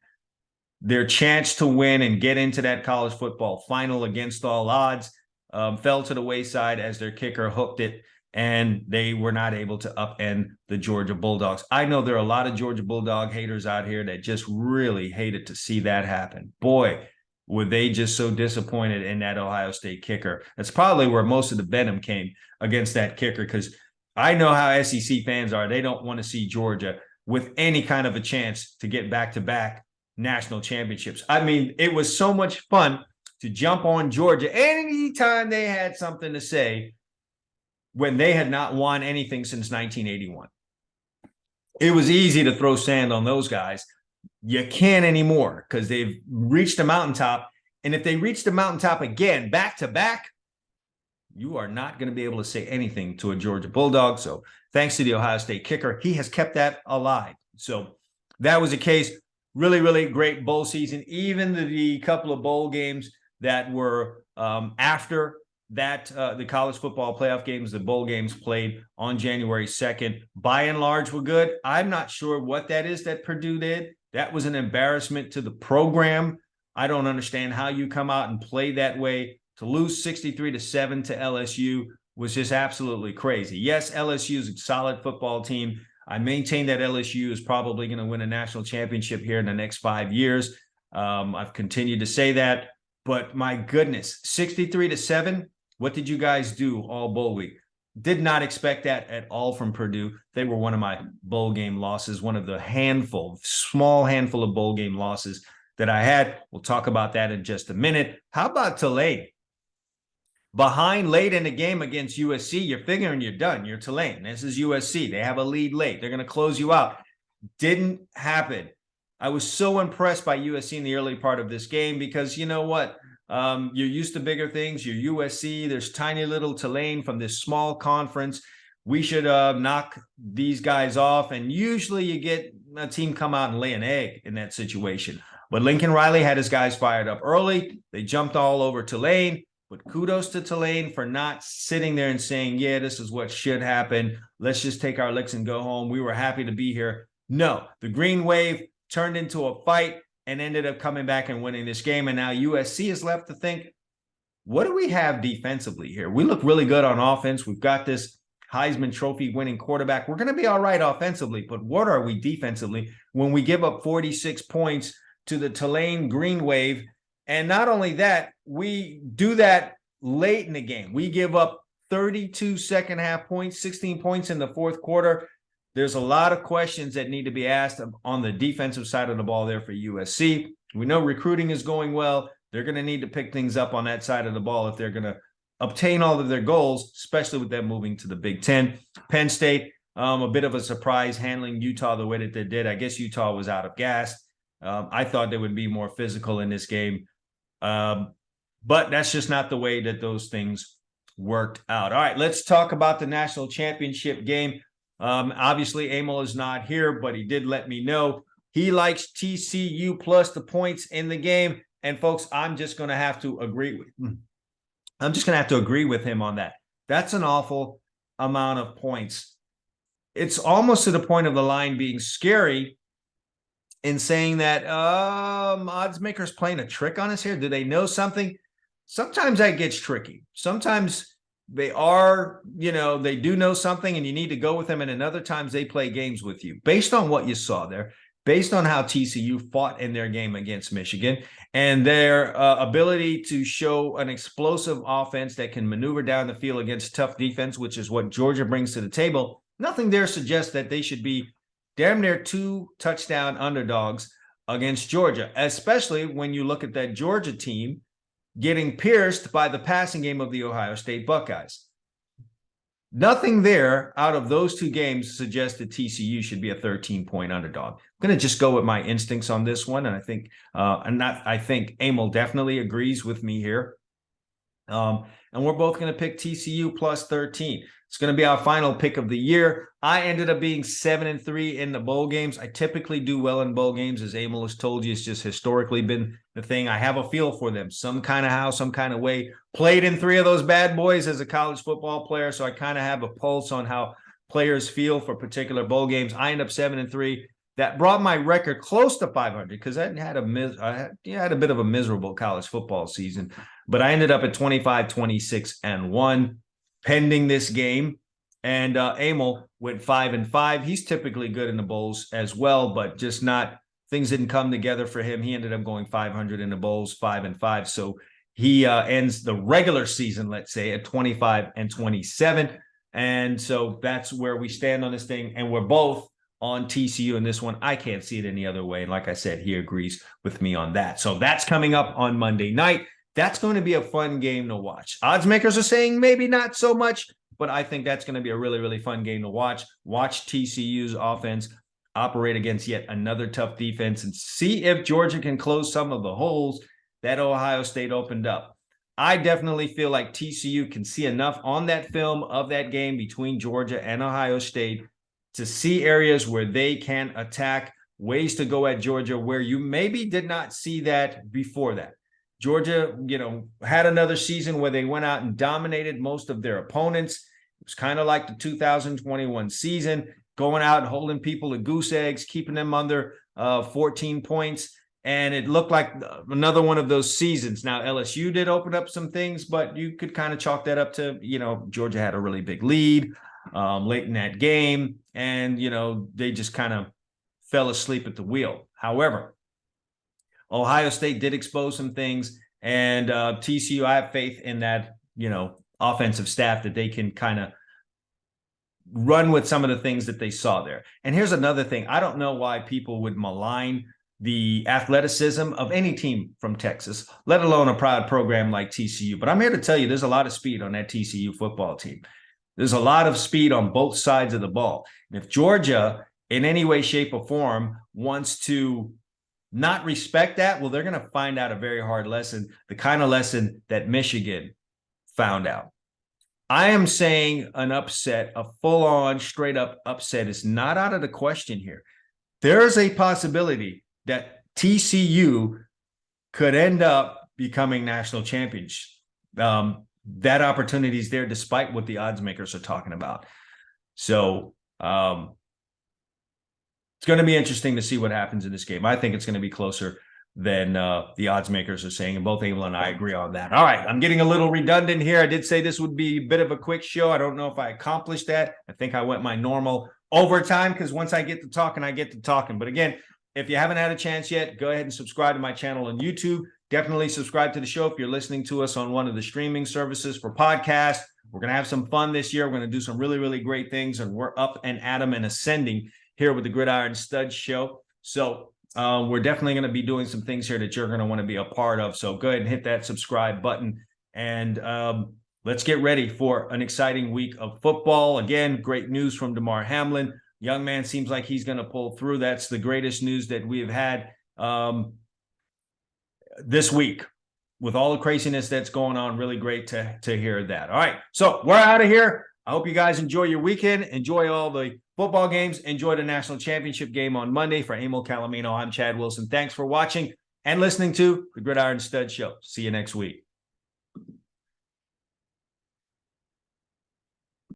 Their chance to win and get into that college football final against all odds fell to the wayside as their kicker hooked it, and they were not able to upend the Georgia Bulldogs. I know there are a lot of Georgia Bulldog haters out here that just really hated to see that happen. Boy, were they just so disappointed in that Ohio State kicker. That's probably where most of the venom came against that kicker, because I know how SEC fans are. They don't want to see Georgia with any kind of a chance to get back-to-back national championships. I mean, it was so much fun to jump on Georgia anytime they had something to say when they had not won anything since 1981. It was easy to throw sand on those guys. You can't anymore because they've reached the mountaintop. And if they reach the mountaintop again, back-to-back, you are not going to be able to say anything to a Georgia Bulldog. So thanks to the Ohio State kicker, he has kept that alive. So that was a case. Really, really great bowl season. Even the couple of bowl games that were after that, the college football playoff games, the bowl games played on January 2nd, by and large were good. I'm not sure what that is that Purdue did. That was an embarrassment to the program. I don't understand how you come out and play that way. To lose 63-7 to LSU was just absolutely crazy. Yes, LSU is a solid football team. I maintain that LSU is probably going to win a national championship here in the next 5 years. I've continued to say that, but my goodness, 63-7. What did you guys do all bowl week? Did not expect that at all from Purdue. They were one of my bowl game losses, one of the small handful of bowl game losses that I had. We'll talk about that in just a minute. How about Tulane? Behind late in the game against USC, you're figuring you're done. You're Tulane. This is USC. They have a lead late. They're going to close you out. Didn't happen. I was so impressed by USC in the early part of this game because you know what? You're used to bigger things. You're USC. There's tiny little Tulane from this small conference. We should knock these guys off. And usually you get a team come out and lay an egg in that situation. But Lincoln Riley had his guys fired up early. They jumped all over Tulane. But kudos to Tulane for not sitting there and saying, yeah, this is what should happen. Let's just take our licks and go home. We were happy to be here. No, the Green Wave turned into a fight and ended up coming back and winning this game. And now USC is left to think, what do we have defensively here? We look really good on offense. We've got this Heisman Trophy winning quarterback. We're going to be all right offensively, but what are we defensively when we give up 46 points to the Tulane Green Wave? And not only that, we do that late in the game. We give up 32 second half points, 16 points in the fourth quarter. There's a lot of questions that need to be asked on the defensive side of the ball there for USC. We know recruiting is going well. They're going to need to pick things up on that side of the ball if they're going to obtain all of their goals, especially with them moving to the Big Ten. Penn State, a bit of a surprise handling Utah the way that they did. I guess Utah was out of gas. I thought they would be more physical in this game. But that's just not the way that those things worked out. All right, let's talk about the national championship game. Obviously, Emil is not here, but he did let me know he likes TCU plus the points in the game. And folks, I'm just going to have to agree with him on that. That's an awful amount of points. It's almost to the point of the line being scary in saying that odds makers playing a trick on us here. Do they know something? Sometimes that gets tricky. Sometimes they are, they do know something and you need to go with them. And then other times they play games with you based on what you saw there, based on how TCU fought in their game against Michigan and their ability to show an explosive offense that can maneuver down the field against tough defense, which is what Georgia brings to the table. Nothing there suggests that they should be damn near 2 touchdown underdogs against Georgia, especially when you look at that Georgia team getting pierced by the passing game of the Ohio State Buckeyes. Nothing there out of those two games suggests that TCU should be a 13-point underdog. I'm going to just go with my instincts on this one, and I think, I think Emil definitely agrees with me here. And we're both going to pick TCU plus 13. It's going to be our final pick of the year. I ended up being 7-3 in the bowl games. I typically do well in bowl games, as Emil has told you. It's just historically been the thing. I have a feel for them, some kind of how, some kind of way. Played in 3 of those bad boys as a college football player, so I kind of have a pulse on how players feel for particular bowl games. I end up 7-3. That brought my record close to 500 because I had a bit of a miserable college football season, but I ended up at 25, 26, and 1 pending this game. And Emil went 5-5. He's typically good in the bowls as well, but just not, things didn't come together for him. He ended up going 500 in the bowls, 5-5. So he ends the regular season, let's say, at 25-27. And so that's where we stand on this thing. And we're both on TCU in this one. I can't see it any other way. And like I said, he agrees with me on that. So that's coming up on Monday night. That's going to be a fun game to watch. Odds makers are saying maybe not so much, but I think that's going to be a really, really fun game to watch. Watch TCU's offense operate against yet another tough defense and see if Georgia can close some of the holes that Ohio State opened up. I definitely feel like TCU can see enough on that film of that game between Georgia and Ohio State to see areas where they can attack, ways to go at Georgia where you maybe did not see that before that. Georgia, had another season where they went out and dominated most of their opponents. It was kind of like the 2021 season, going out and holding people at goose eggs, keeping them under 14 points. And it looked like another one of those seasons. Now, LSU did open up some things, but you could kind of chalk that up to, Georgia had a really big lead late in that game. And, they just kind of fell asleep at the wheel. However, Ohio State did expose some things, and TCU, I have faith in that, offensive staff that they can kind of run with some of the things that they saw there. And here's another thing. I don't know why people would malign the athleticism of any team from Texas, let alone a proud program like TCU. But I'm here to tell you, there's a lot of speed on that TCU football team. There's a lot of speed on both sides of the ball. And if Georgia, in any way, shape, or form, wants to not respect that, well, they're going to find out a very hard lesson, the kind of lesson that Michigan found out. I am saying an upset, a full-on, straight-up upset is not out of the question here. There is a possibility that TCU could end up becoming national champions. That opportunity is there despite what the odds makers are talking about. So it's going to be interesting to see what happens in this game. I think it's going to be closer than the odds makers are saying, and both Emil and I agree on that. All right, I'm getting a little redundant here. I did say this would be a bit of a quick show. I don't know if I accomplished that. I think I went my normal overtime because once I get to talking, I get to talking. But again, if you haven't had a chance yet, go ahead and subscribe to my channel on YouTube. Definitely subscribe to the show if you're listening to us on one of the streaming services for podcasts. We're going to have some fun this year. We're going to do some really, really great things, and we're up and at 'em and ascending here with the Gridiron Studs show. So we're definitely going to be doing some things here that you're going to want to be a part of. So go ahead and hit that subscribe button, and let's get ready for an exciting week of football. Again, great news from Damar Hamlin. Young man seems like he's going to pull through. That's the greatest news that we have had this week with all the craziness that's going on. Really great to hear that. All right, so we're out of here. I hope you guys enjoy your weekend. Enjoy all the football games. Enjoy the national championship game on Monday. For Emil Calamino, I'm Chad Wilson. Thanks for watching and listening to the Gridiron Stud Show. See you next week.